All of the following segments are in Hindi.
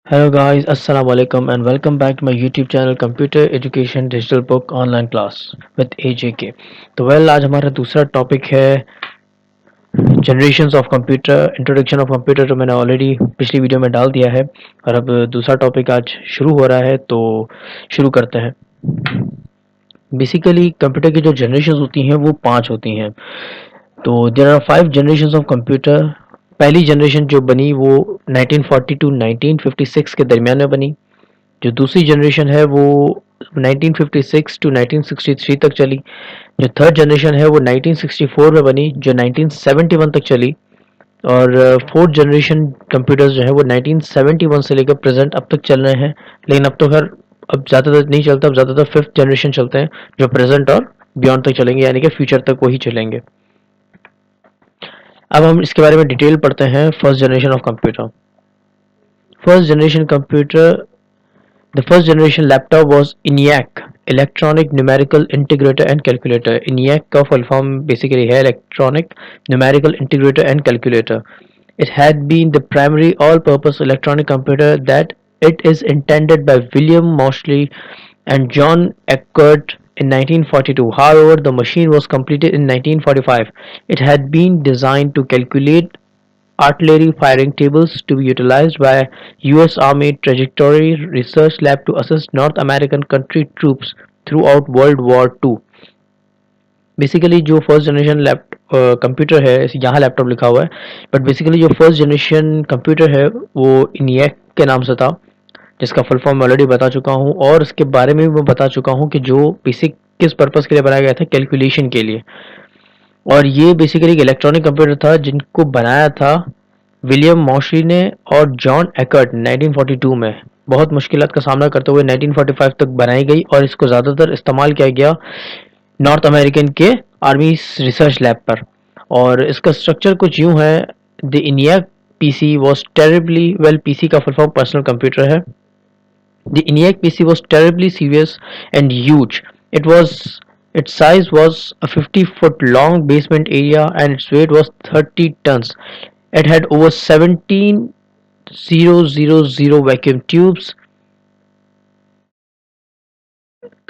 Hello guys, Assalamu alaikum and welcome back to my YouTube channel Computer Education Digital Book Online Class with AJK। तो आज हमारा दूसरा टॉपिक है generations of computer, introduction of computer, जो मैंने ऑलरेडी पिछली वीडियो में डाल दिया है। और अब दूसरा टॉपिक आज शुरू हो रहा है, तो शुरू करते हैं। बेसिकली कंप्यूटर की जो जनरेशंस होती हैं वो 5 होती हैं। तो there are 5 generations of computer. पहली जनरेशन जो बनी वो 1940 टू 1956 के दरमियान में बनी। जो दूसरी जनरेशन है वो 1956 टू 1963 तक चली। जो थर्ड जनरेशन है वो 1964 में बनी, जो 1971 तक चली। और फोर्थ जनरेशन कंप्यूटर्स जो है वो 1971 से लेकर प्रेजेंट अब तक चल रहे हैं। लेकिन अब तो खैर अब ज़्यादातर नहीं चलता, अब ज़्यादातर फिफ्थ जनरेशन चलते हैं, जो प्रेजेंट और बियॉन्ड तक चलेंगे, यानी कि फ्यूचर तक वही चलेंगे। अब हम इसके बारे में डिटेल पढ़ते हैं। First generation of computer. First generation computer, the first generation laptop was ENIAC, Electronic Numerical Integrator and Calculator। ENIAC का full form basically है Electronic Numerical Integrator and Calculator। It had been the primary all-purpose electronic computer that it is intended by William Moseley and John Eckert in 1942. However, the machine was completed in 1945. It had been designed to calculate artillery firing tables to be utilized by U.S. Army Trajectory Research Lab to assist North American country troops throughout World War II। Basically जो फर्स्ट जनरेशन लैप कंप्यूटर है, यहाँ लैपटॉप लिखा हुआ है, बट बेसिकली जो फर्स्ट जनरेशन कंप्यूटर है वो इनियक के नाम से था, जिसका फुल फॉर्म मैं ऑलरेडी बता चुका हूँ। और इसके बारे में भी मैं बता चुका हूँ कि जो बेसिक किस पर्पज़ के लिए बनाया गया था, कैलकुलेशन के लिए। और ये बेसिकली एक इलेक्ट्रॉनिक कंप्यूटर था जिनको बनाया था विलियम मॉशली ने और जॉन एकर्ट 1942 में। बहुत मुश्किलात का सामना करते हुए 1945 तक बनाई गई और इसको ज़्यादातर इस्तेमाल किया गया नॉर्थ अमेरिकन के आर्मी रिसर्च लैब पर। और इसका स्ट्रक्चर कुछ यूं है। The ENIAC PC was terribly well, PC का फुल फॉर्म पर्सनल कंप्यूटर है। The ENIAC PC was terribly serious and huge. It was its size was a 50-foot long basement area and its weight was 30 tons. It had over 17,000 vacuum tubes.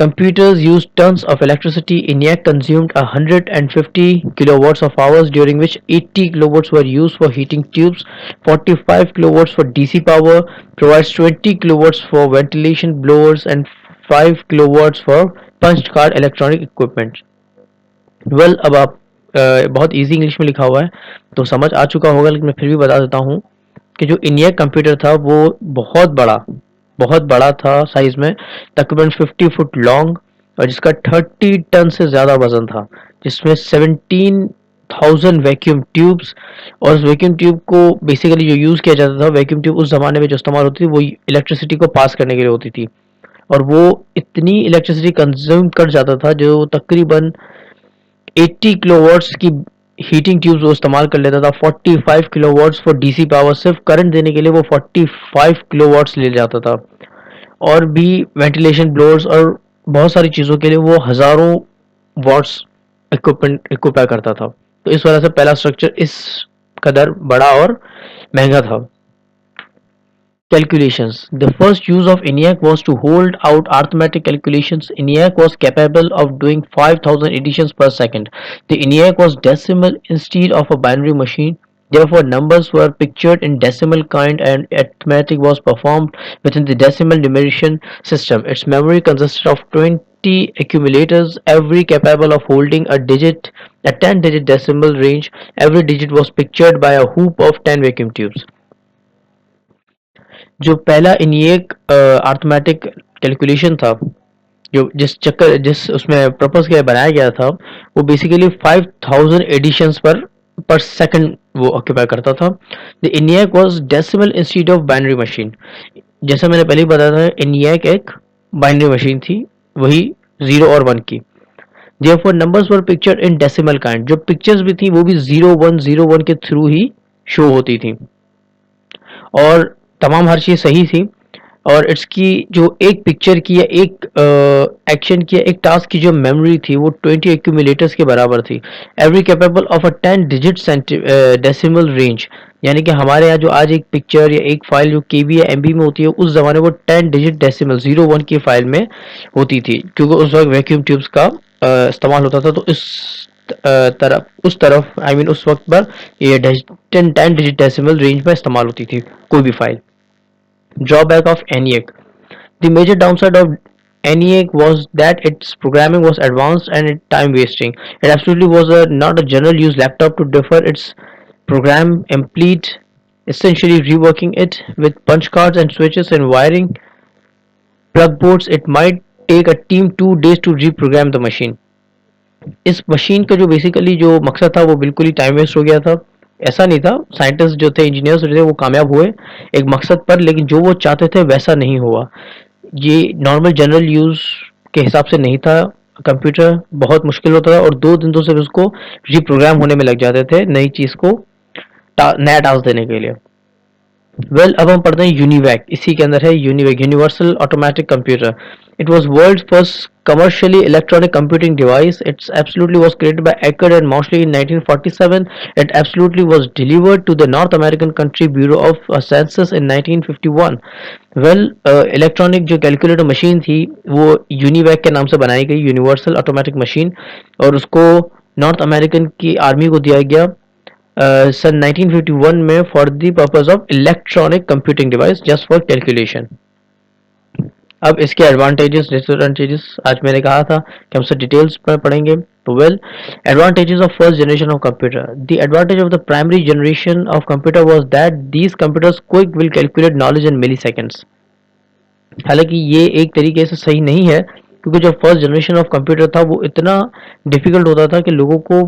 Computers used tons of electricity. ENIAC consumed 150 kilowatts of hours, during which 80 kilowatts were used for heating tubes, 45 kilowatts for DC power, provides 20 kilowatts for ventilation blowers, and 5 kilowatts for punch card electronic equipment। Well अब आप बहुत इजी इंग्लिश में लिखा हुआ है तो समझ आ चुका होगा, लेकिन मैं फिर भी बता देता हूँ कि जो इनियक कंप्यूटर था वो बहुत बड़ा था साइज में, तकरीबन 50 फुट लॉन्ग, और जिसका 30 टन से ज़्यादा वजन था, जिसमें 17,000 वैक्यूम ट्यूब्स। और उस वैक्यूम ट्यूब को बेसिकली जो यूज़ किया जाता था, वैक्यूम ट्यूब उस ज़माने में जो इस्तेमाल होती थी वो इलेक्ट्रिसिटी को पास करने के लिए होती थी। और वो इतनी इलेक्ट्रिसिटी कंज्यूम कर जाता था जो तकरीबन 80 किलोवाट्स की हीटिंग ट्यूब्स वो इस्तेमाल कर लेता था। 45 किलोवाट्स फॉर डीसी पावर, सिर्फ करंट देने के लिए वो 45 किलोवाट्स ले जाता था। और भी वेंटिलेशन ब्लोअर्स और बहुत सारी चीज़ों के लिए वो हज़ारों वाट्स इक्विपमेंट इक्विप करता था। तो इस वजह से पहला स्ट्रक्चर इस कदर बड़ा और महंगा था। Calculations. The first use of ENIAC was to hold out arithmetic calculations. ENIAC was capable of doing 5,000 additions per second. The ENIAC was decimal instead of a binary machine. Therefore, numbers were pictured in decimal kind and arithmetic was performed within the decimal numeration system. Its memory consisted of 20 accumulators, every capable of holding a 10-digit decimal range. Every digit was pictured by a hoop of 10 vacuum tubes। जो पहला इनिएक अर्थमेटिक कैलकुलेशन था, जो जिस उसमें पर्पस के लिए बनाया गया था, वो बेसिकली 5000 एडिशंस पर सेकंड वो ऑक्यूपाई करता था। The ENIAC was decimal instead of binary machine. जैसा मैंने पहले ही बताया था, इनिएक एक बाइनरी मशीन थी, वही 0 और 1 की। Therefore numbers were pictured in decimal kind. जो पिक्चर्स भी थी वो भी 0101 के थ्रू ही शो होती थी और तमाम हर चीज़ सही थी। और इसकी जो एक पिक्चर की या एक एक्शन की या एक टास्क की जो मेमोरी थी वो 20 एक्यूमुलेटर्स के बराबर थी। Every capable of a 10 digit decimal range. यानी कि हमारे यहाँ जो आज एक पिक्चर या एक फाइल जो केबी या एमबी में होती है, उस जमाने वो 10 डिजिट डेसिमल 01 की फाइल में होती थी, क्योंकि उस वक्त वैक्यूम ट्यूब्स का इस्तेमाल होता था। तो इस तरफ उस तरफ आई I मीन उस वक्त पर ये 10 डिजिट डेसिमल रेंज में इस्तेमाल होती थी कोई भी file. Drawback of ENIAC: the major downside of ENIAC was that its programming was advanced and time wasting. It absolutely was not a general use laptop to defer its program employed, essentially reworking it with punch cards and switches and wiring plug boards. It might take a team 2 days to reprogram the machine. इस मशीन का जो बेसिकली जो मकसद था वो बिल्कुल ही टाइम वेस्ट हो गया था। ऐसा नहीं था, साइंटिस्ट जो थे, इंजीनियर्स जो थे, वो कामयाब हुए एक मकसद पर, लेकिन जो वो चाहते थे वैसा नहीं हुआ। ये नॉर्मल जनरल यूज के हिसाब से नहीं था। कंप्यूटर बहुत मुश्किल होता था और 2 दिन तो सिर्फ उसको रिप्रोग्राम होने में लग जाते थे नई चीज को नया टास्क देने के लिए। अब हम पढ़ते हैं यूनिवैक। इसी के अंदर है UNIVAC, universal automatic computer. It was world's first commercially electronic computing device. It absolutely was created by Eckert and Mosley in 1947. It absolutely was delivered to the North American country Bureau of Census in 1951. Electronic जो कैलकुलेटर मशीन थी वो यूनिवैक के नाम से बनाई गई, यूनिवर्सल ऑटोमेटिक मशीन, और उसको नॉर्थ अमेरिकन की आर्मी को दिया गया सन 1951 में for the purpose of electronic computing device just for calculation. अब इसके एडवांटेजेस डिसएडवांटेजेस आज मैंने कहा था कि हम सब डिटेल्स में पढ़ेंगे। तो advantages of first generation of computer. The advantage of the primary generation of computer was that these computers quick will calculate knowledge in milliseconds. हालांकि ये एक तरीके से सही नहीं है, क्योंकि जो फर्स्ट जनरेशन ऑफ कंप्यूटर था वो इतना डिफिकल्ट होता था कि लोगों को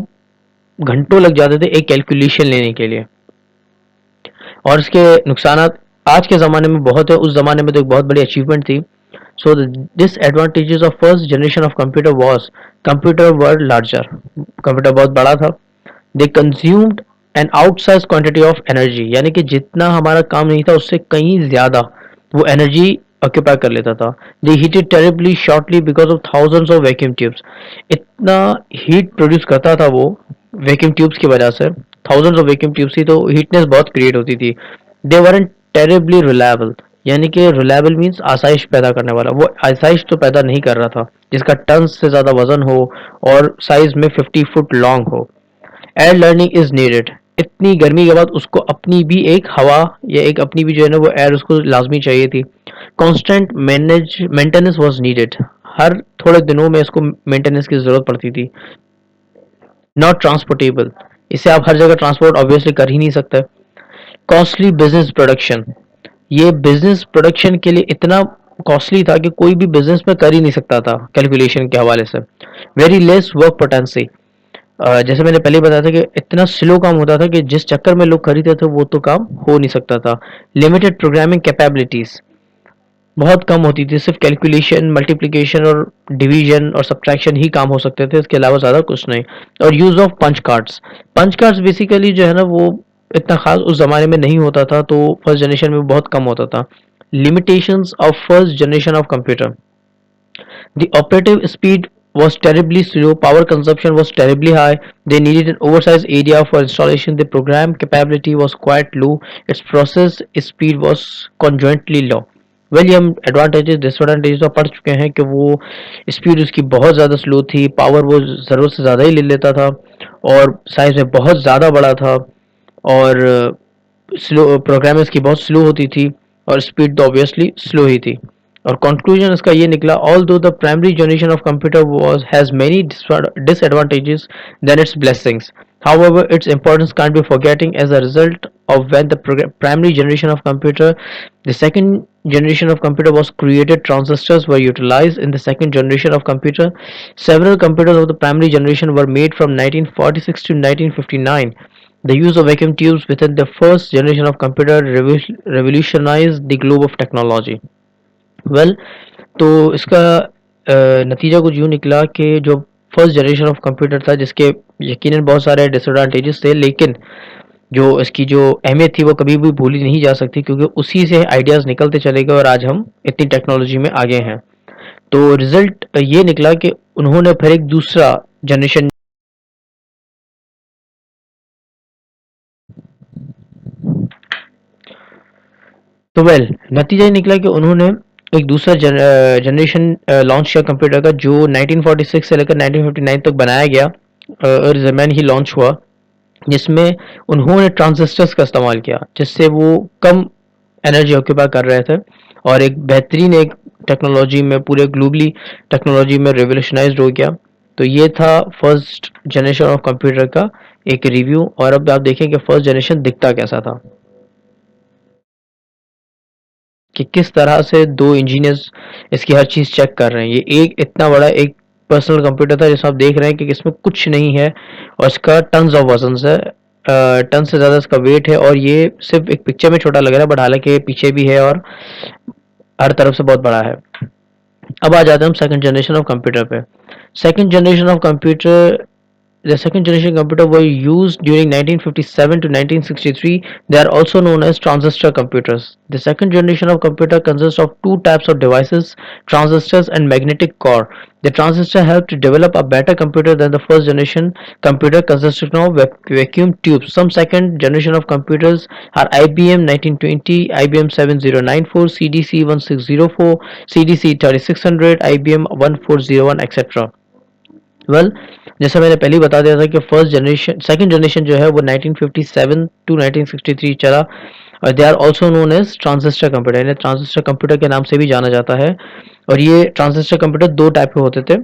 घंटों लग जाते थे एक कैलकुलेशन लेने के लिए। और इसके नुकसान आज के ज़माने में बहुत है, उस ज़माने में तो एक बहुत बड़ी अचीवमेंट थी। So disadvantages of first generation of computer was computer were larger. Computer बहुत बड़ा था। They consumed an outsize quantity of energy, यानी कि जितना हमारा काम नहीं था उससे कहीं ज़्यादा वो एनर्जी ऑक्यूपाई कर लेता था। They heated terribly shortly because of thousands of vacuum tubes. इतना हीट प्रोड्यूस करता था वो वैक्यूम ट्यूब्स की वजह से, थाउजेंड्स ऑफ वैक्यूम ट्यूब्स थी तो हीटनेस बहुत क्रिएट होती थी। दे वरंट टेरिबली रिलायबल, यानी कि रिलायबल मीन्स आसाइश पैदा करने वाला, वो आसाइश तो पैदा नहीं कर रहा था जिसका टन से ज़्यादा वजन हो और साइज में 50 फुट लॉन्ग हो। एयर लर्निंग इज नीडेड, इतनी गर्मी के बाद उसको अपनी भी एक हवा या एक अपनी भी जो है ना वो एयर उसको लाजमी चाहिए थी। कांस्टेंट मेंटेनेंस वाज नीडेड, हर थोड़े दिनों में इसको मेंटेनेंस की जरूरत पड़ती थी। नॉट ट्रांसपोर्टेबल, इसे आप हर जगह ट्रांसपोर्ट ऑब्वियसली कर ही नहीं सकते। कॉस्टली बिजनेस प्रोडक्शन, ये बिजनेस प्रोडक्शन के लिए इतना कॉस्टली था कि कोई भी बिजनेस में कर ही नहीं सकता था कैलकुलेशन के हवाले से। वेरी लेस वर्क पोटेंसी, जैसे मैंने पहले बताया था कि इतना स्लो काम होता था कि जिस चक्कर में लोग खरीदते थे वो तो काम हो नहीं सकता था। लिमिटेड प्रोग्रामिंग कैपेबिलिटीज बहुत कम होती थी, सिर्फ कैलकुलेशन, मल्टीप्लिकेशन और डिवीजन और सब्ट्रैक्शन ही काम हो सकते थे, इसके अलावा ज़्यादा कुछ नहीं। और use of punch cards basically जो है ना वो इतना खास उस ज़माने में नहीं होता था, तो फर्स्ट जनरेशन में बहुत कम होता था। Limitations of first generation of computer. The operative speed was terribly slow, power consumption was terribly high, they needed an oversized area for installation, the program capability was quite low, its process speed was conjointly low. Well ये हम एडवांटेजेस डिसएडवांटेजेस तो पढ़ चुके हैं कि वो स्पीड उसकी बहुत ज़्यादा स्लो थी, पावर वो ज़रूरत से ज़्यादा ही ले लेता था और साइज में बहुत ज़्यादा बड़ा था, और स्लो प्रोग्राम इसकी बहुत स्लो होती थी और स्पीड तो ऑब्वियसली स्लो ही थी। और कंक्लूजन इसका ये निकला, although the primary generation of computer was has many disadvantages than its blessings, however its importance can't be forgetting. As a result of when the primary generation of computer, the second generation of computer was created, transistors were utilized in the second generation of computer. Several computers of the primary generation were made from 1946 to 1959. The use of vacuum tubes within the first generation of computer revolutionized the globe of technology. तो इसका नतीजा कुछ यूँ निकला कि जो फर्स्ट जनरेशन ऑफ कंप्यूटर था, जिसके यकीनन बहुत सारे डिसएडवांटेजेस थे, लेकिन जो इसकी जो अहमियत थी वो कभी भी भूली नहीं जा सकती, क्योंकि उसी से आइडियाज़ निकलते चले गए और आज हम इतनी टेक्नोलॉजी में आगे हैं। तो रिजल्ट ये निकला कि उन्होंने फिर एक दूसरा जनरेशन तो नतीजा ये निकला कि उन्होंने एक दूसरा जनरेशन लॉन्च किया कंप्यूटर का, जो 1946 से लेकर 1959 तक बनाया गया और जर्मन ही लॉन्च हुआ, जिसमें उन्होंने ट्रांजिस्टर्स का इस्तेमाल किया, जिससे वो कम एनर्जी ऑक्यूपाई कर रहे थे और एक बेहतरीन एक टेक्नोलॉजी में, पूरे ग्लोबली टेक्नोलॉजी में रेवोल्यूशनाइज्ड हो गया। तो ये था फर्स्ट जनरेशन ऑफ कंप्यूटर का एक रिव्यू। और अब आप देखें कि फर्स्ट जनरेशन दिखता कैसा था, कि किस तरह से दो इंजीनियर्स इसकी हर चीज़ चेक कर रहे हैं। ये एक इतना बड़ा एक पर्सनल कंप्यूटर था जिसमें आप देख रहे हैं कि इसमें कुछ नहीं है और इसका टन्स ऑफ वजन है, टन से ज़्यादा इसका वेट है, और ये सिर्फ एक पिक्चर में छोटा लग रहा है बट हालांकि पीछे भी है और हर तरफ से बहुत बड़ा है। अब आ जाते हैं हम सेकंड जनरेशन ऑफ कंप्यूटर पे। Second generation of computer The second generation computer were used during 1957 to 1963. They are also known as transistor computers. The second generation of computer consists of two types of devices, transistors and magnetic core. The transistor helped to develop a better computer than the first generation computer consisting of vacuum tubes. Some second generation of computers are IBM 1920, IBM 7094, CDC 1604, CDC 3600, IBM 1401, etc. Well जैसा मैंने पहले ही बता दिया था कि फर्स्ट जनरेशन सेकंड जनरेशन जो है वो 1957 टू 1963 चला, और they are also known as transistor computer, यानी ट्रांजिस्टर कंप्यूटर के नाम से भी जाना जाता है। और ये ट्रांजिस्टर कंप्यूटर दो टाइप के होते थे,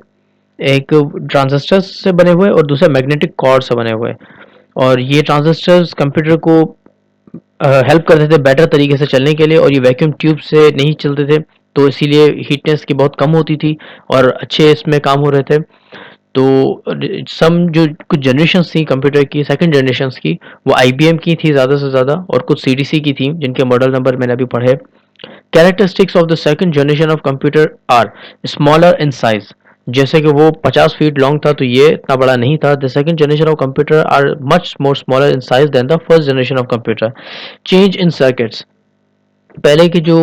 एक ट्रांजिस्टर से बने हुए और दूसरा मैग्नेटिक कॉर्ड से बने हुए। और ये ट्रांजिस्टर्स कंप्यूटर को हेल्प करते थे बेटर तरीके से चलने के लिए, और ये वैक्यूम ट्यूब से नहीं चलते थे, तो इसीलिए हीटनेस की बहुत कम होती थी और अच्छे इसमें काम हो रहे थे। तो सम जो कुछ जनरेशन्स थी कंप्यूटर की सेकंड जनरेशन्स की, वो आईबीएम की थी ज़्यादा से ज़्यादा, और कुछ सीडीसी की थी जिनके मॉडल नंबर मैंने अभी पढ़े। Characteristics of the second generation of computer are smaller in size, जैसे कि वो 50 फीट लॉन्ग था तो ये इतना बड़ा नहीं था। The second generation of computer are much more smaller in size than the first generation of computer. Change in circuits, पहले की जो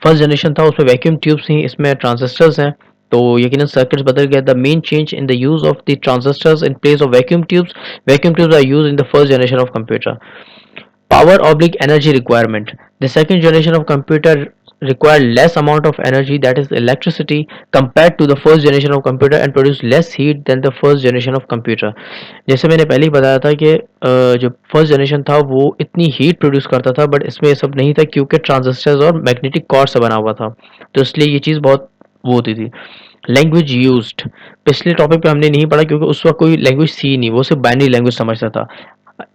फर्स्ट जनरेशन था उसमें वैक्यूम ट्यूब्स थी, इसमें ट्रांजिस्टर्स हैं, तो यकीनन सर्किट्स बदल गया। The main change in the use of the transistors in place of vacuum tubes are used in the first generation of computer. Power oblique energy requirement, the second generation of computer required less amount of energy, that is electricity, compared to the first generation of computer and produced less heat than the first generation of computer. जैसे मैंने पहले ही बताया था कि जो फर्स्ट जनरेशन था वो इतनी हीट प्रोड्यूस करता था, बट इसमें ये सब नहीं था क्योंकि ट्रांजिस्टर्स और मैग्नेटिक कॉर्ड से बना हुआ था, तो इसलिए ये चीज़ बहुत वो होती थी। लैंग्वेज यूज्ड, पिछले टॉपिक पे हमने नहीं पढ़ा क्योंकि उस वक्त कोई लैंग्वेज थी नहीं, वो सिर्फ बाइनरी लैंग्वेज समझता था।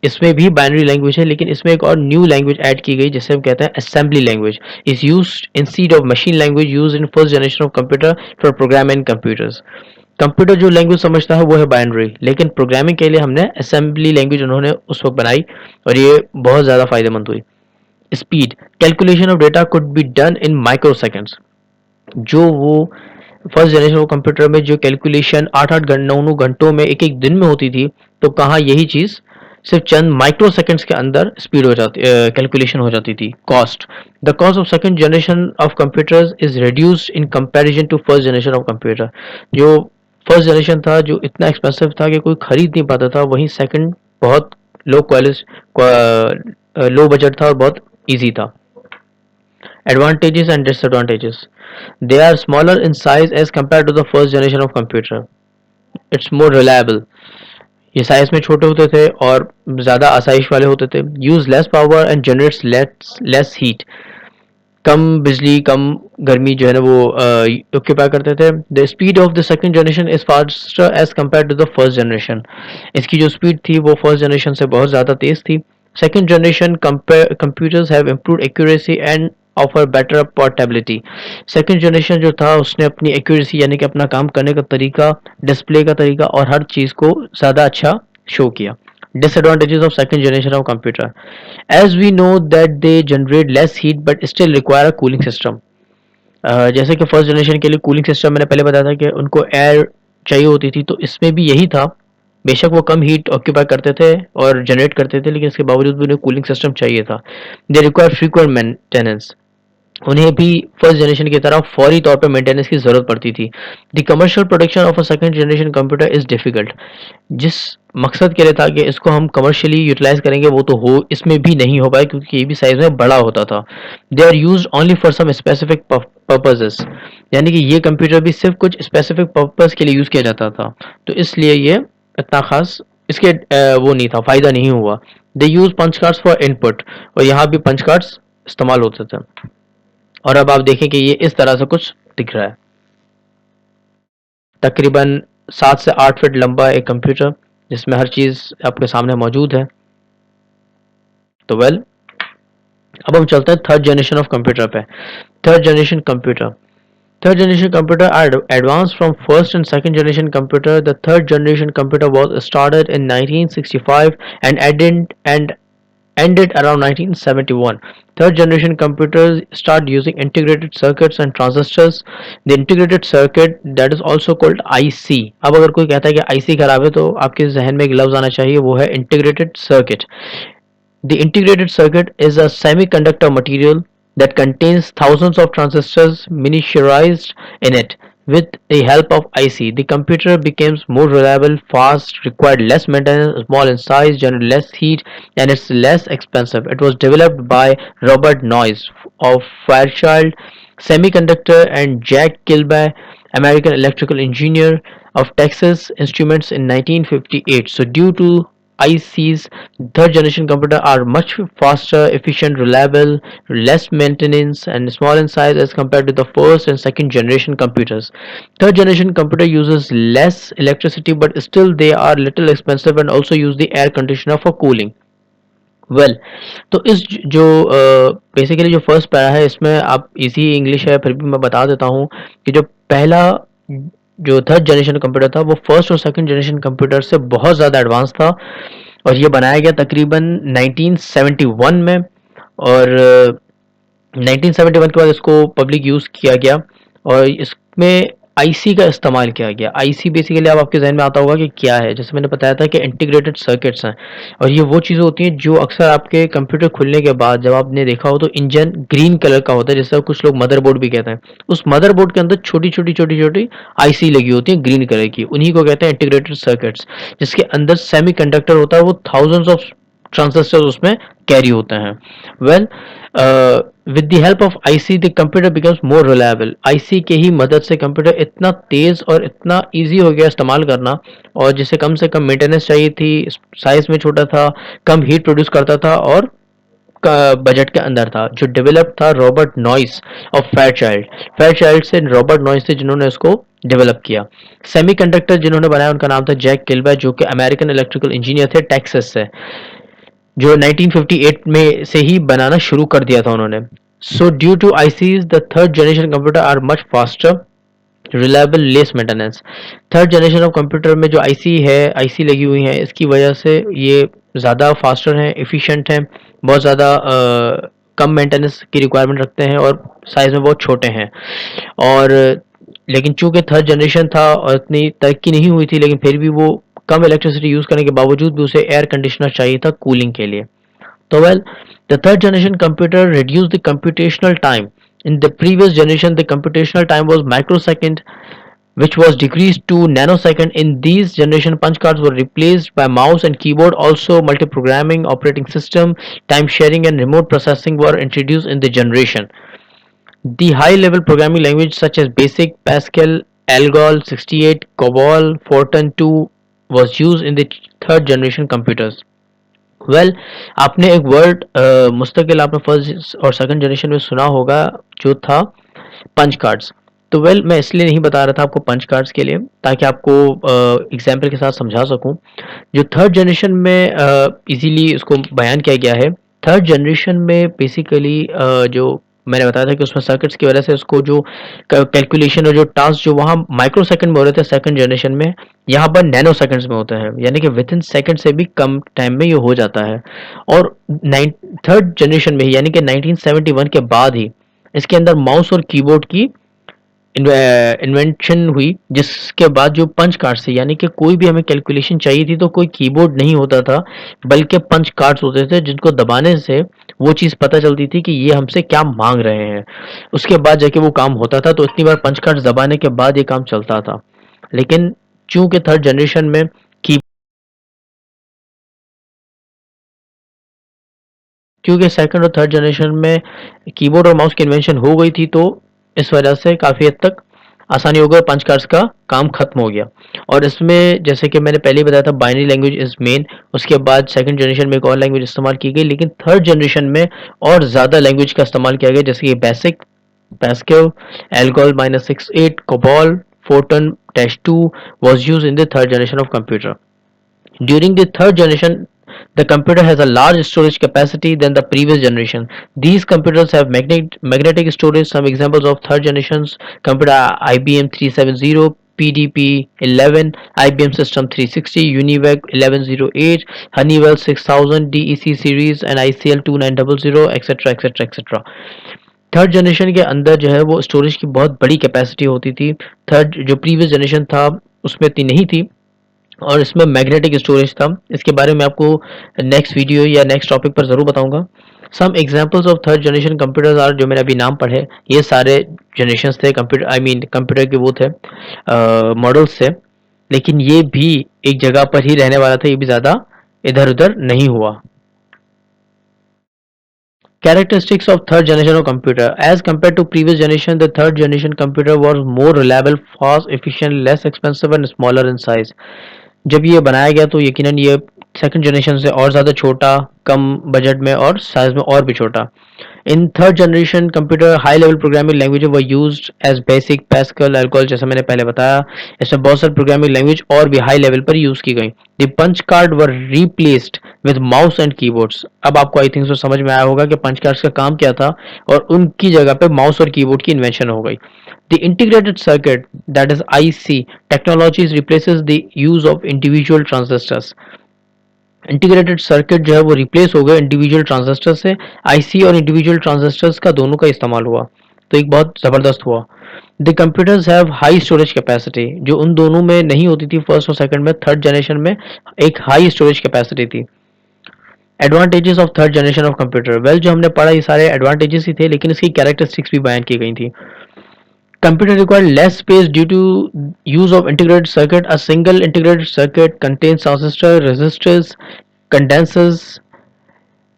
इसमें भी बाइनरी लैंग्वेज है, लेकिन इसमें एक और न्यू लैंग्वेज ऐड की गई जिसे हम कहते हैं assembly language, is used instead of machine language used in first generation of computer for programming computers. Computer जो लैंग्वेज समझता है वो है बाइनरी, लेकिन प्रोग्रामिंग के लिए हमने असेंबली लैंग्वेज उन्होंने उस वक्त बनाई, और ये बहुत ज़्यादा फायदेमंद हुई। Speed, calculation of data could be done in micro seconds, जो वो फर्स्ट जनरेशन ऑफ कंप्यूटर में जो कैलकुलेशन 8-8 9 घंटों में एक एक दिन में होती थी, तो कहाँ यही चीज़ सिर्फ चंद माइक्रो सेकेंड्स के अंदर स्पीड हो जाती, कैलकुलेशन हो जाती थी। Cost, the cost of second generation of computers is reduced in comparison to first generation of computer. जो फर्स्ट जनरेशन था जो इतना एक्सपेंसिव था कि कोई खरीद नहीं पाता था, वहीं सेकंड बहुत लो क्वालिटी लो बजट था और बहुत ईजी था। Advantages and disadvantages. They are smaller in size as compared to the first generation of computer. It's more reliable. ये साइज में छोटे होते थे और ज़्यादा आसाइश वाले होते थे। Use less power and generates less heat. कम बिजली कम गर्मी जो है ना वो ऑक्यूपाई करते थे। The speed of the second generation is faster as compare to the first generation. इसकी जो स्पीड थी वो फर्स्ट जनरेशन से बहुत ज़्यादा तेज़ थी। Second generation computers have improved accuracy and offer better portability. Second generation जो था उसने अपनी एक्यूरेसी यानी कि अपना काम करने का तरीका, डिस्प्ले का तरीका और हर चीज़ को ज़्यादा अच्छा शो किया। Disadvantages of second generation of computer. As we know that they generate less heat but still require a cooling system. जैसे कि फर्स्ट जनरेशन के लिए कूलिंग सिस्टम मैंने पहले बताया था कि उनको एयर चाहिए होती थी, तो इसमें भी यही था। बेशक वो कम हीट ऑक्यूपाई करते थे और जनरेट करते थे, लेकिन इसके बावजूद भी उन्हें कूलिंग सिस्टम चाहिए था। They require frequent maintenance. उन्हें भी फर्स्ट जनरेशन की तरह फौरी तौर पर मेंटेनेंस की जरूरत पड़ती थी। The commercial production of a second generation computer is difficult. जिस मकसद के लिए था कि इसको हम कमर्शियली यूटिलाइज करेंगे वो तो हो इसमें भी नहीं हो पाया, क्योंकि ये भी साइज में बड़ा होता था। They are use only for some specific purposes, यानी कि ये कंप्यूटर भी सिर्फ कुछ स्पेसिफिक पर्पज के लिए यूज किया जाता था, तो इसलिए ये इतना खास इसके वो नहीं था, फायदा नहीं हुआ। They use punch cards for input, और यहाँ भी पंच कार्ड्स इस्तेमाल होते थे। और अब आप देखें कि ये इस तरह से कुछ दिख रहा है। तकरीबन 7 से 8 फीट लंबा एक कंप्यूटर जिसमें हर चीज आपके सामने मौजूद है। तो वेल, अब हम चलते हैं थर्ड जनरेशन ऑफ कंप्यूटर पे। Third generation computer, third generation computer are advanced from first and second generation computer. The third generation computer was started in 1965 and ended around 1971. Third generation computers start using integrated circuits and transistors. The integrated circuit, that is also called IC. अब अगर कोई कहता है कि IC खराब है तो आपके जहन में एक लफ्ज आना चाहिए, वो है integrated circuit. The integrated circuit is a semiconductor material that contains thousands of transistors miniaturized in it. With the help of IC, the computer becomes more reliable, fast, required less maintenance, small in size, generate less heat, and it's less expensive. It was developed by Robert Noyce of Fairchild Semiconductor and Jack Kilby, American electrical engineer of Texas Instruments in 1958. So due to ICs, third generation computers are much faster, efficient, reliable, less maintenance, and small in size as compared to the first and second generation computers. Third generation computer uses less electricity, but still they are little expensive and also use the air conditioner for cooling. Well तो इस जो बेसिकली जो फर्स्ट पैरा है इसमें आप इजी इंग्लिश है फिर भी मैं बता देता हूँ कि जो पहला जो थर्ड जनरेशन कंप्यूटर था वो फर्स्ट और सेकंड जनरेशन कंप्यूटर से बहुत ज़्यादा एडवांस था, और ये बनाया गया तकरीबन 1971 में। और 1971 के बाद इसको पब्लिक यूज़ किया गया और इसमें आईसी का इस्तेमाल किया गया। आईसी बेसिकली अब आपके जहन में आता होगा कि क्या है। जैसे मैंने बताया था कि इंटीग्रेटेड सर्किट्स हैं, और ये वो चीज़ें होती हैं जो अक्सर आपके कंप्यूटर खुलने के बाद जब आपने देखा हो तो इंजन ग्रीन कलर का होता है, जिससे कुछ लोग मदरबोर्ड भी कहते हैं। उस मदरबोर्ड के अंदर छोटी छोटी छोटी छोटी आईसी लगी होती है ग्रीन कलर की, उन्हीं को कहते हैं इंटीग्रेटेड सर्किट्स। जिसके अंदर सेमी कंडक्टर होता है, वो थाउजेंड्स ऑफ ट्रांजिस्टर उसमें कैरी होते हैं। Well, with the help of IC the computer becomes more reliable. IC के ही मदद से कंप्यूटर इतना तेज और इतना इजी हो गया इस्तेमाल करना, और जिसे कम से कम मेंटेनेंस चाहिए थी, साइज में छोटा था, कम हीट प्रोड्यूस करता था और बजट के अंदर था। जो डेवलप था Robert noise of Fairchild, Fairchild से रॉबर्ट नॉइस थे जिन्होंने इसको डेवलप किया। सेमीकंडक्टर जिन्होंने बनाया उनका नाम था जैक किल्बे, जो कि अमेरिकन इलेक्ट्रिकल इंजीनियर थे टेक्सास से, जो 1958 में से ही बनाना शुरू कर दिया था उन्होंने। So due to ICs the third generation computer are much faster, reliable, less maintenance. Third generation of computer में जो आईसी है, आईसी लगी हुई है, इसकी वजह से ये ज़्यादा फास्टर हैं, एफिशिएंट हैं, बहुत ज़्यादा कम मेंटेनेंस की रिक्वायरमेंट रखते हैं और साइज में बहुत छोटे हैं। और लेकिन चूंकि थर्ड जनरेशन था और इतनी तरक्की नहीं हुई थी, लेकिन फिर भी वो कम इलेक्ट्रिसिटी यूज़ करने के बावजूद भी उसे एयर कंडीशनर चाहिए था कूलिंग के लिए। तो well, the third generation computer reduced the computational time. In the previous generation, the computational time was microsecond, which was decreased to nanosecond. In these generation, punch cards were replaced by mouse and keyboard. Also, multi-programming, operating system, time sharing, and remote processing were introduced in the generation. The high-level programming language such as BASIC, Pascal, ALGOL 68, COBOL, Fortran 2 was used in the third generation computers. Well आपने एक वर्ड मुस्तकिल आपने फर्स्ट और सेकंड जनरेशन में सुना होगा जो था पंच कार्ड्स। तो वेल मैं इसलिए नहीं बता रहा था आपको पंच कार्ड्स के लिए, ताकि आपको एग्जाम्पल के साथ समझा सकूं। जो थर्ड जनरेशन में इजीली इसको बयान किया गया है। थर्ड जनरेशन में बेसिकली जो मैंने बताया था कि उसमें सर्किट्स की वजह से उसको जो कैलकुलेशन और जो टास्क जो वहाँ माइक्रो सेकंड में हो रहे थे सेकंड जनरेशन में, यहाँ पर नैनो सेकंड्स में होता है, यानी कि विद इन सेकंड से भी कम टाइम में ये हो जाता है। और थर्ड जनरेशन में ही यानी कि 1971 के बाद ही इसके अंदर माउस और कीबोर्ड की इन्वेंशन हुई, जिसके बाद जो पंच कार्ड से, यानी कि कोई भी हमें कैलकुलेशन चाहिए थी तो कोई कीबोर्ड नहीं होता था, बल्कि पंच कार्ड्स होते थे जिनको दबाने से वो चीज़ पता चलती थी कि ये हमसे क्या मांग रहे हैं। उसके बाद जाके वो काम होता था, तो इतनी बार पंच कार्ड्स दबाने के बाद ये काम चलता था। लेकिन चूंकि थर्ड जनरेशन में की क्योंकि सेकंड और थर्ड जनरेशन में कीबोर्ड और माउस की इन्वेंशन हो गई थी, तो इस वजह से काफ़ी हद तक आसानी हो गई, पंच कार्ड्स का काम खत्म हो गया। और इसमें जैसे कि मैंने पहले ही बताया था, बाइनरी लैंग्वेज इज मेन। उसके बाद सेकंड जनरेशन में एक और लैंग्वेज इस्तेमाल की गई, लेकिन थर्ड जनरेशन में और ज़्यादा लैंग्वेज का इस्तेमाल किया गया, जैसे कि basic, Pascal, ALGOL -68, COBOL, Fortran -2 was used in the third generation of computer. During the third generation, the computer has a large storage capacity than the previous generation. These computers have magnetic storage. Some examples of third generations computer: IBM 370, PDP 11, IBM System 360, UNIVAC 1108, Honeywell 6000, DEC series and ICL 2900, etc etc etc. Third generation के अंदर जो है वो स्टोरेज की बहुत बड़ी कैपेसिटी होती थी। थर्ड जो प्रीवियस जनरेशन था उसमें इतनी नहीं थी, और इसमें मैग्नेटिक स्टोरेज था। इसके बारे में आपको नेक्स्ट वीडियो या नेक्स्ट टॉपिक पर ज़रूर बताऊंगा। Some examples of third generation computers are, जो मैंने अभी नाम पढ़े ये सारे जनरेशन्स थे कंप्यूटर, आई मीन कंप्यूटर के वो थे मॉडल्स थे। लेकिन ये भी एक जगह पर ही रहने वाला था, ये भी ज़्यादा इधर उधर नहीं हुआ। Characteristics of third generation of computer: as compared to previous generation, the third generation computer was more reliable, fast, efficient, less expensive and smaller in size. जब ये बनाया गया तो यकीनन ये सेकंड जनरेशन से और ज़्यादा छोटा, कम बजट में और साइज में और भी छोटा। In third generation computer high level programming language were used as BASIC, Pascal, ALGOL, जैसा मैंने पहले बताया। इसमें बहुत सारी प्रोग्रामिंग लैंग्वेज और भी हाई लेवल पर यूज की गई। The punch card were replaced with mouse and keyboards. अब आपको आई थिंक सो समझ में आया होगा कि पंच कार्ड्स का काम क्या था, और उनकी जगह पे माउस और कीबोर्ड की इन्वेंशन हो गई। The integrated circuit, that is IC technologies, replaces the use of individual transistors. Integrated circuit जो है वो रिप्लेस हो गया इंडिविजुअल ट्रांजिस्टर से। आईसी और इंडिविजुअल ट्रांजिस्टर्स का दोनों का इस्तेमाल हुआ, तो एक बहुत ज़बरदस्त हुआ। The computers have high storage capacity, जो उन दोनों में नहीं होती थी फर्स्ट और सेकंड में। थर्ड जनरेशन में एक हाई स्टोरेज कैपेसिटी थी। Advantages of third generation of computer, well जो हमने पढ़ा ये सारे एडवांटेजेस ही थे, लेकिन इसकी कैरेक्टरिस्टिक्स भी बयान की गई थी। Computer require less space due to use of integrated circuit. A single integrated circuit contains transistor, resistors, condensers,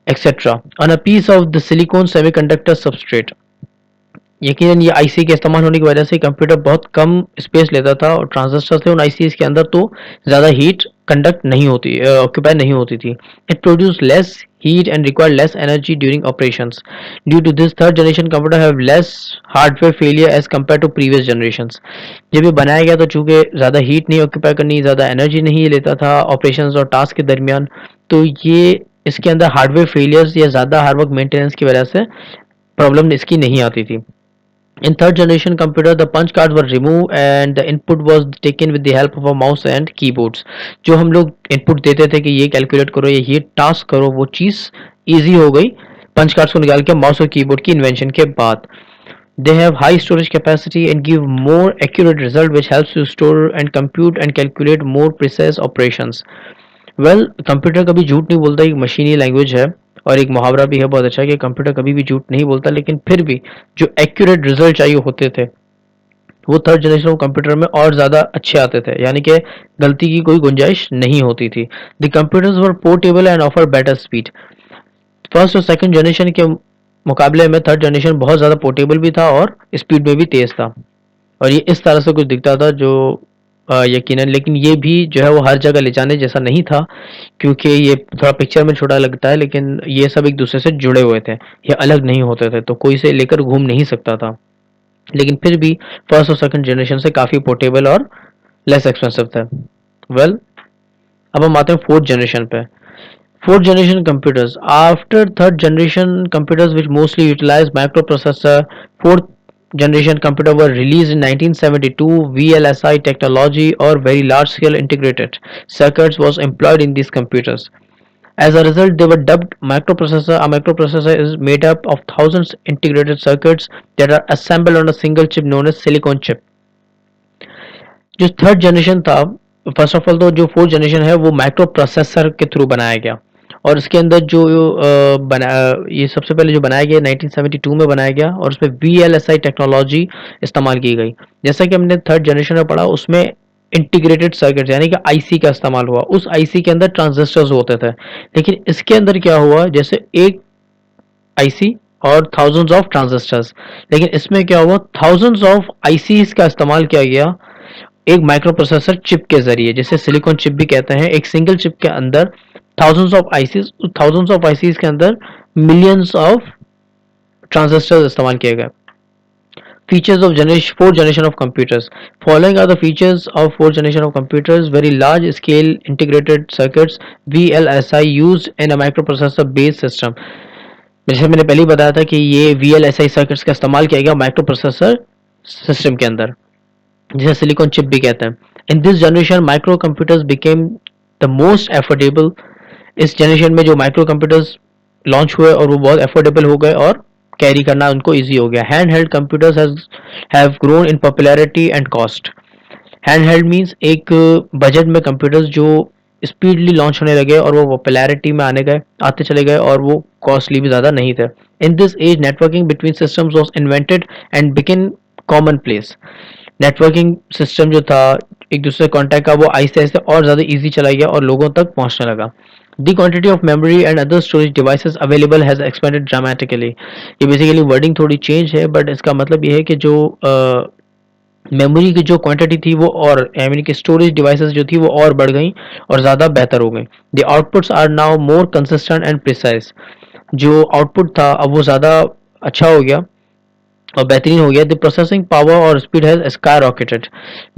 etc. on a piece of the silicon semiconductor substrate. यकीनन ये आईसी के इस्तेमाल होने की वजह से कंप्यूटर बहुत कम स्पेस लेता था, और ट्रांजिस्टर थे उन आईसी के अंदर, तो ज़्यादा हीट कंडक्ट नहीं होती, ऑक्यूपाई नहीं होती थी। It produce less heat and require less energy during operations. Due to this, third generation computer have less hardware failure as compared to previous generations. जब ये बनाया गया तो चूंकि ज़्यादा हीट नहीं ऑक्यूपाई करनी, ज़्यादा एनर्जी नहीं लेता था ऑपरेशंस और टास्क के दरमियान, तो ये इसके अंदर हार्डवेयर फेलियर्स या ज़्यादा हार्ड वर्क मेंटेनेंस की वजह से प्रॉब्लम इसकी नहीं आती थी। In third generation computer, the punch cards were removed and the input was taken with the help of a mouse and keyboards. जो हम लोग इनपुट देते थे कि ये कैलकुलेट करो या ये टास्क करो, वो चीज़ ईजी हो गई पंच कार्ड्स को निकाल के माउस और कीबोर्ड की इन्वेंशन के बाद। They have high storage capacity and give more accurate result, which helps to store and compute and calculate more precise operations. Well computer कभी झूठ नहीं बोलता, एक मशीनी लैंग्वेज है, और एक मुहावरा भी है बहुत अच्छा कि कंप्यूटर कभी भी झूठ नहीं बोलता, लेकिन फिर भी जो एक्यूरेट रिजल्ट चाहिए होते थे वो थर्ड जनरेशन कंप्यूटर में और ज़्यादा अच्छे आते थे, यानी कि गलती की कोई गुंजाइश नहीं होती थी। The computers were portable and offer better speed. First और सेकंड जनरेशन के मुकाबले में थर्ड जनरेशन बहुत ज़्यादा पोर्टेबल भी था और स्पीड में भी तेज़ था, और ये इस तरह से कुछ दिखता था जो यकीनन, लेकिन ये भी जो है वो हर जगह ले जाने जैसा नहीं था, क्योंकि ये थोड़ा पिक्चर में छोटा लगता है, लेकिन ये सब एक दूसरे से जुड़े हुए थे, ये अलग नहीं होते थे, तो कोई इसे लेकर घूम नहीं सकता था। लेकिन फिर भी फर्स्ट और सेकंड जनरेशन से काफ़ी पोर्टेबल और लेस एक्सपेंसिव थे। वेल, अब हम आते हैं फोर्थ जनरेशन पे। Fourth generation computers, after third generation computers which mostly utilise microprocessor, fourth generation computer were released in 1972. VLSI technology or very large scale integrated circuits was employed in these computers. As a result, they were dubbed microprocessor. A microprocessor is made up of thousands integrated circuits that are assembled on a single chip known as silicon chip. जो थर्ड जनरेशन था, फर्स्ट ऑफ ऑल तो जो फोर्थ जनरेशन है वो माइक्रो प्रोसेसर के थ्रू बनाया गया, और इसके अंदर जो ये सबसे पहले जो बनाया गया 1972 में बनाया गया, और उसमें VLSI टेक्नोलॉजी इस्तेमाल की गई। जैसा कि हमने थर्ड जनरेशन में पढ़ा, उसमें इंटीग्रेटेड सर्किट यानी कि आईसी का इस्तेमाल हुआ। उस आईसी के अंदर ट्रांजिस्टर्स होते थे, लेकिन इसके अंदर क्या हुआ, जैसे एक आईसी और थाउजेंड्स ऑफ ट्रांजिस्टर्स, लेकिन इसमें क्या हुआ, थाउजेंड्स ऑफ आईसीज का इस्तेमाल किया गया एक माइक्रो प्रोसेसर चिप के जरिए, जिसे सिलिकॉन चिप भी कहते हैं। एक सिंगल चिप के अंदर थाउजेंड्स ऑफ आईसीज के अंदर मिलियंस ऑफ ट्रांजिस्टर्स इस्तेमाल किए गए। Features of fourth generation of computers. Following are the features of fourth generation of computers. Very large scale integrated circuits VLSI used in a microprocessor based system. जैसे मैंने पहले ही बताया था कि ये VLSI सर्किट्स का इस्तेमाल किया गया माइक्रो प्रोसेसर सिस्टम के अंदर, जिसे सिलिकॉन चिप भी कहते हैं। In this generation micro computers became the most affordable. इस जनरेशन में जो माइक्रो कंप्यूटर्स लॉन्च हुए और वो बहुत एफोर्डेबल हो गए और कैरी करना उनको ईजी हो गया। Hand held computers have grown in popularity and cost. Hand held means एक बजट में कंप्यूटर्स जो स्पीडली लॉन्च होने लगे और वो पॉपुलैरिटी में आते चले गए, और वो कॉस्टली भी ज़्यादा नहीं थे। In this age networking between systems was invented and became commonplace. Networking system जो था एक दूसरे कॉन्टैक्ट का, वो आहिस्ते आहिस्ते और ज़्यादा ईजी चला गया और लोगों तक पहुंचने लगा। The quantity of memory and other storage devices available has expanded dramatically. ये बेसिकली वर्डिंग थोड़ी चेंज है, बट इसका मतलब ये है कि जो मेमोरी की जो क्वांटिटी थी वो, और आई मीन कि स्टोरेज डिवाइसेस जो थी वो और बढ़ गई और ज़्यादा बेहतर हो गई। The outputs are now more consistent and precise. जो आउटपुट था अब वो ज़्यादा अच्छा हो गया और बेहतरीन हो गया। द प्रोसेसिंग पावर और स्पीड हैज स्काई रॉकेटेड।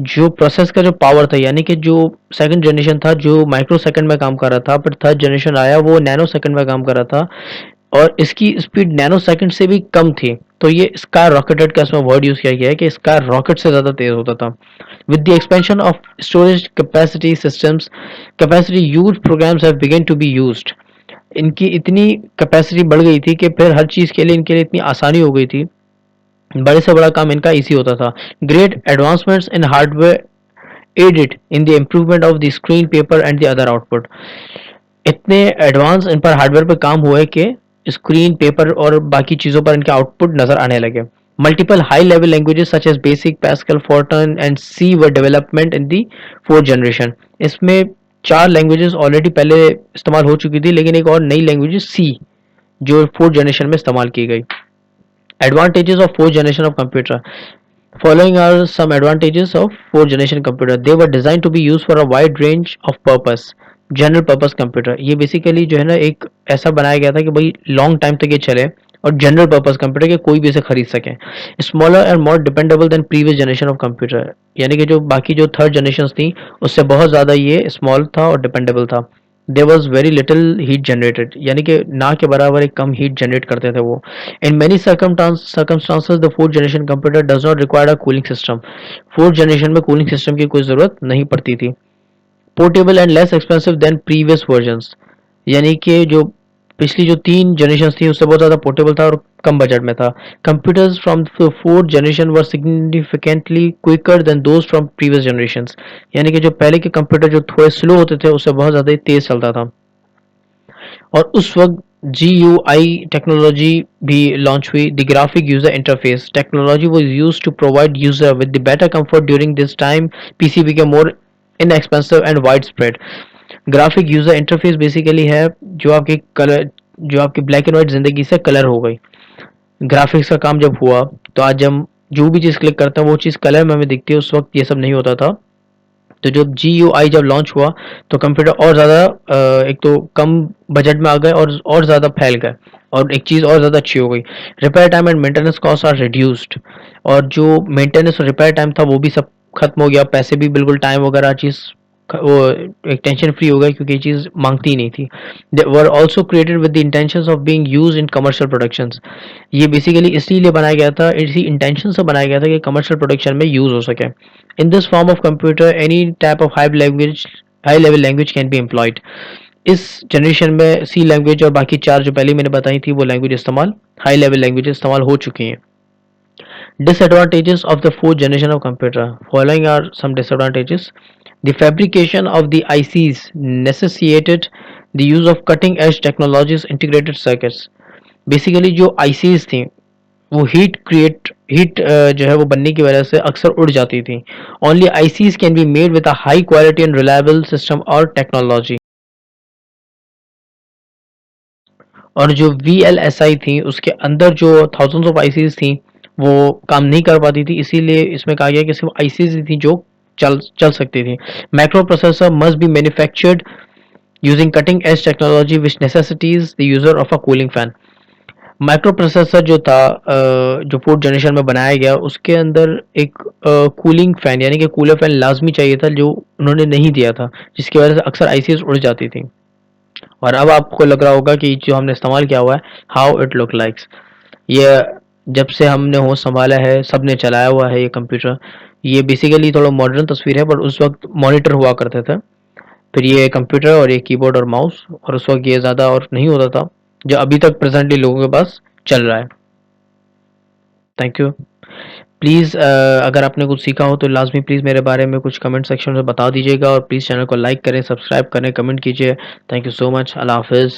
जो प्रोसेस का जो पावर था, यानी कि जो सेकंड जनरेशन था जो माइक्रो सेकंड में काम कर रहा था, पर थर्ड जनरेशन आया वो नैनो सेकंड में काम कर रहा था, और इसकी स्पीड नैनो सेकंड से भी कम थी। तो ये स्काई रॉकेटेड का इसमें वर्ड यूज किया गया है कि स्काई रॉकेट से ज़्यादा तेज होता था। With the expansion of storage capacity systems capacity use programs have begun to be used. इनकी इतनी कैपेसिटी बढ़ गई थी कि फिर हर चीज़ के लिए इनके लिए इतनी आसानी हो गई थी, बड़े से बड़ा काम इनका इजी होता था। Great advancements in hardware aided in the improvement of the screen paper and the other output। इतने एडवांस इन पर हार्डवेयर पर काम हुआ है कि स्क्रीन पेपर और बाकी चीज़ों पर इनके आउटपुट नज़र आने लगे। Multiple high level languages such as BASIC, Pascal, Fortran and C were development in the fourth generation. इसमें 4 लैंग्वेजेस ऑलरेडी पहले इस्तेमाल हो चुकी थी, लेकिन एक और नई लैंग्वेज सी जो फोर्थ जनरेशन में इस्तेमाल की गई। Advantages of fourth generation of computer. Following are some advantages of fourth generation computer. They were designed to be used for a wide range of purpose. General purpose computer, ये बेसिकली जो है ना एक ऐसा बनाया गया था कि भाई लॉन्ग टाइम तक ये चले और जनरल पर्पस कंप्यूटर के कोई भी इसे खरीद सके। Smaller and more dependable than previous generation of computer, यानी कि जो बाकी जो थर्ड जनरेशन थी उससे बहुत ज़्यादा ये स्मॉल था और डिपेंडेबल था। There was very little heat generated, यानी कि ना के बराबर एक कम हीट जनरेट करते थे वो। In many circumstances the fourth generation computer does not require a cooling system. Fourth generation में कूलिंग सिस्टम की कोई ज़रूरत नहीं पड़ती थी। Portable and less expensive than previous versions, यानी कि जो पिछली जो 3 जनरेशन थी उससे बहुत ज़्यादा पोर्टेबल था और कम बजट में था। Computers from fourth generation were significantly quicker than those from previous generation, यानी कि जो पहले के कंप्यूटर जो थोड़े स्लो होते थे उससे बहुत ज़्यादा तेज चलता था। और उस वक्त GUI टेक्नोलॉजी भी लॉन्च हुई। The graphic user interface technology was used to provide user with the better comfort during this time PC became more inexpensive and wide spread. Graphic user interface basically है जो आपकी ब्लैक एंड व्हाइट जिंदगी से कलर हो गई। ग्राफिक्स का काम जब हुआ तो आज हम जो भी चीज़ क्लिक करते हैं वो चीज़ कलर में हमें दिखती है, उस वक्त ये सब नहीं होता था। तो जब GUI जब लॉन्च हुआ तो कंप्यूटर और ज़्यादा एक तो कम बजट में आ गए और ज़्यादा फैल गए, और एक चीज़ और ज़्यादा अच्छी हो गई। Repair time and maintenance cost are reduced, और जो मेंटेनेंस और रिपेयर टाइम था वो भी सब खत्म हो गया। पैसे भी बिल्कुल टाइम वगैरह चीज़ वो एक टेंशन फ्री हो गया, क्योंकि ये चीज़ मांगती ही नहीं थी। They were also created with the intentions of being used in commercial productions. ये बेसिकली इसीलिए बनाया गया था, इसी इंटेंशन से बनाया गया था कि कमर्शियल प्रोडक्शन में यूज़ हो सके। In this form of computer any type of high level language can be employed. इस जनरेशन में सी लैंग्वेज और बाकी 4 जो पहले मैंने बताई थी वो लैंग्वेज इस्तेमाल, हाई लेवल लैंग्वेज इस्तेमाल हो चुकी हैं। Disadvantages of the fourth generation of computer. Following are some disadvantages. The fabrication of the ICs necessitated the use of cutting edge technologies integrated circuits. Basically जो ICs थी वो हीट जो है वो बनने की वजह से अक्सर उड़ जाती थी। Only ICs can be made with a high quality and reliable system और टेक्नोलॉजी। और जो VLSI थी उसके अंदर जो थाउजेंड्स ऑफ आईसीज थी वो काम नहीं कर पाती थी, इसीलिए इसमें कहा गया कि सिर्फ आईसीज थी जो चल चल सकती थी। Micro processor must be manufactured using cutting edge technology which necessities the user of a cooling fan. Micro processor जो था जो फोर्थ जनरेशन में बनाया गया उसके अंदर एक कूलिंग फैन यानी कि कूलर फैन लाजमी चाहिए था जो उन्होंने नहीं दिया था, जिसकी वजह से अक्सर आईसीज उड़ जाती थी। और अब आपको लग रहा होगा कि जो हमने इस्तेमाल किया हुआ है हाउ इट लुक लाइक्स, ये जब से हमने होश संभाला है सब ने चलाया हुआ है ये कंप्यूटर। ये बेसिकली थोड़ा मॉडर्न तस्वीर है, पर उस वक्त मॉनिटर हुआ करते थे, फिर ये कंप्यूटर और ये कीबोर्ड और माउस, और उस वक्त ये ज़्यादा और नहीं होता था जो अभी तक प्रेजेंटली लोगों के पास चल रहा है। Thank you. प्लीज़ अगर आपने कुछ सीखा हो तो लाजमी प्लीज़ मेरे बारे में कुछ कमेंट सेक्शन में बता दीजिएगा, और प्लीज़ चैनल को लाइक करें, सब्सक्राइब करें, कमेंट कीजिए। Thank you so much. Allah हाफिज़।